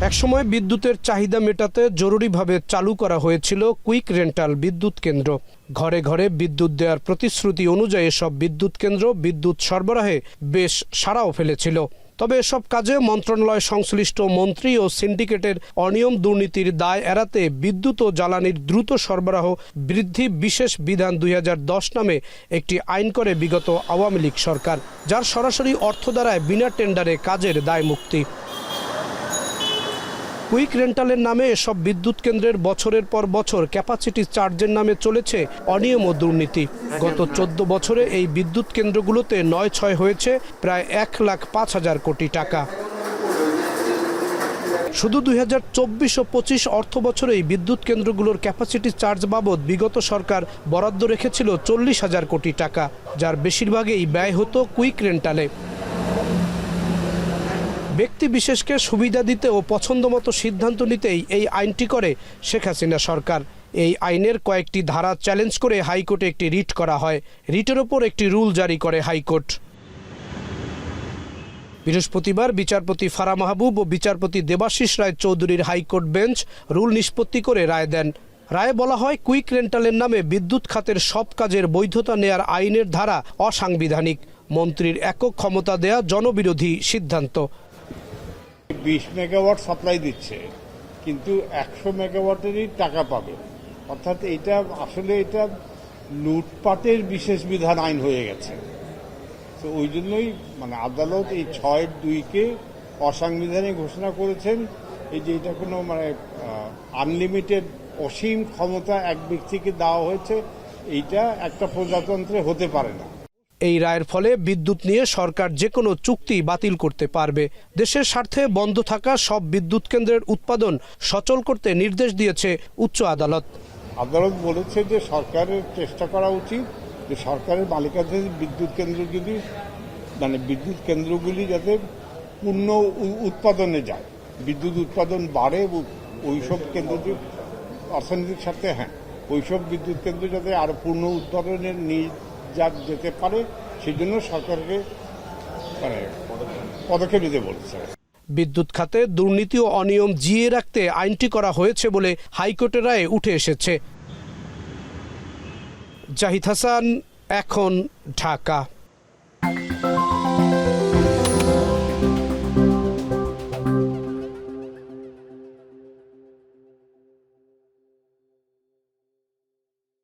একসময় বিদ্যুতের চাহিদা মেটাতে জরুরিভাবে চালু করা হয়েছিল কুইক রেন্টাল বিদ্যুৎ কেন্দ্র। ঘরে ঘরে বিদ্যুৎ দেওয়ার প্রতিশ্রুতি অনুযায়ী সব বিদ্যুৎ কেন্দ্র বিদ্যুৎ সরবরাহে বেশ সাড়াও ফেলেছিল। তবে এসব কাজে মন্ত্রণালয় সংশ্লিষ্ট মন্ত্রী ও সিন্ডিকেটের অনিয়ম দুর্নীতির দায় এড়াতে বিদ্যুৎ ও জ্বালানির দ্রুত সরবরাহ বৃদ্ধি বিশেষ বিধান 2010 নামে একটি আইন করে বিগত আওয়ামী লীগ সরকার, যার সরাসরি অর্থ দ্বারায় বিনা টেন্ডারে কাজের দায় মুক্তি। কুইক রেন্টালের নামে এসব বিদ্যুৎ কেন্দ্রের বছরের পর বছর ক্যাপাসিটি চার্জের নামে চলেছে অনিয়ম ও দুর্নীতি। গত 14 বছরে এই বিদ্যুৎ কেন্দ্রগুলোতে 9-6 হয়েছে প্রায় 1,05,000 কোটি টাকা। শুধু 2024 ও 25 অর্থ বছরে এই বিদ্যুৎ কেন্দ্রগুলোর ক্যাপাসিটি চার্জ বাবদ বিগত সরকার বরাদ্দ রেখেছিল 40,000 কোটি টাকা, যার বেশিরভাগই ব্যয় হতো কুইক রেন্টালে। ব্যক্তি বিশেষকে সুবিধা দিতে ও পছন্দমতো সিদ্ধান্ত নিতেই এই আইনটি করে শেখ হাসিনা সরকার। এই আইনের কয়েকটি ধারা চ্যালেঞ্জ করে হাইকোর্টে একটি রিট করা হয়। রিটের ওপর একটি রুল জারি করে হাইকোর্ট। বৃহস্পতিবার বিচারপতি ফারা মাহবুব ও বিচারপতি দেবাশিস রায় চৌধুরীর হাইকোর্ট বেঞ্চ রুল নিষ্পত্তি করে রায় দেন। রায়ে বলা হয়, কুইক রেন্টালের নামে বিদ্যুৎ খাতের সব কাজের বৈধতা নেয়ার আইনের ধারা অসাংবিধানিক। মন্ত্রীর একক ক্ষমতা দেয়া জনবিরোধী সিদ্ধান্ত। 20 মেগাওয়াট সাপ্লাই দিচ্ছে, কিন্তু 100 মেগাওয়াটেরই টাকা পাবে। অর্থাৎ এটা আসলে লুটপাটের বিশেষ বিধান আইন হয়ে গেছে। তো ওই জন্যই আদালত এই 6(2)কে অসাংবিধানিক ঘোষণা করেছেন। এই যে এটা কোনো আনলিমিটেড অসীম ক্ষমতা এক ব্যক্তিকে দেওয়া হয়েছে, এইটা একটা প্রজাতন্ত্রে হতে পারে না। এই রায়ের ফলে বিদ্যুৎ নিয়ে সরকার যে কোনো চুক্তি বাতিল করতে পারবে। দেশের স্বার্থে বন্ধ থাকা সব বিদ্যুৎ কেন্দ্রের উৎপাদন সচল করতে নির্দেশ দিয়েছে উচ্চ আদালত। আদালত বলেছে যে সরকারের চেষ্টা করা উচিত যে সরকারের মালিকানাধীন বিদ্যুৎ কেন্দ্রগুলি যাতে পূর্ণ উৎপাদনে যায়, বিদ্যুৎ উৎপাদন বাড়ে। ওইসব কেন্দ্র অর্থনৈতিক স্বার্থে ওইসব বিদ্যুৎ কেন্দ্র যাতে আরো পূর্ণ উৎপাদনের নিয়ে যেতে পারে, সেই জন্য সরকারকে পদক্ষেপ নিতে বলছে। বিদ্যুৎ খাতে দুর্নীতি ও অনিয়ম জিইয়ে রাখতে আইনটি করা হয়েছে বলে হাইকোর্টের রায়ে উঠে এসেছে। জাহিদ হাসান, এখন, ঢাকা।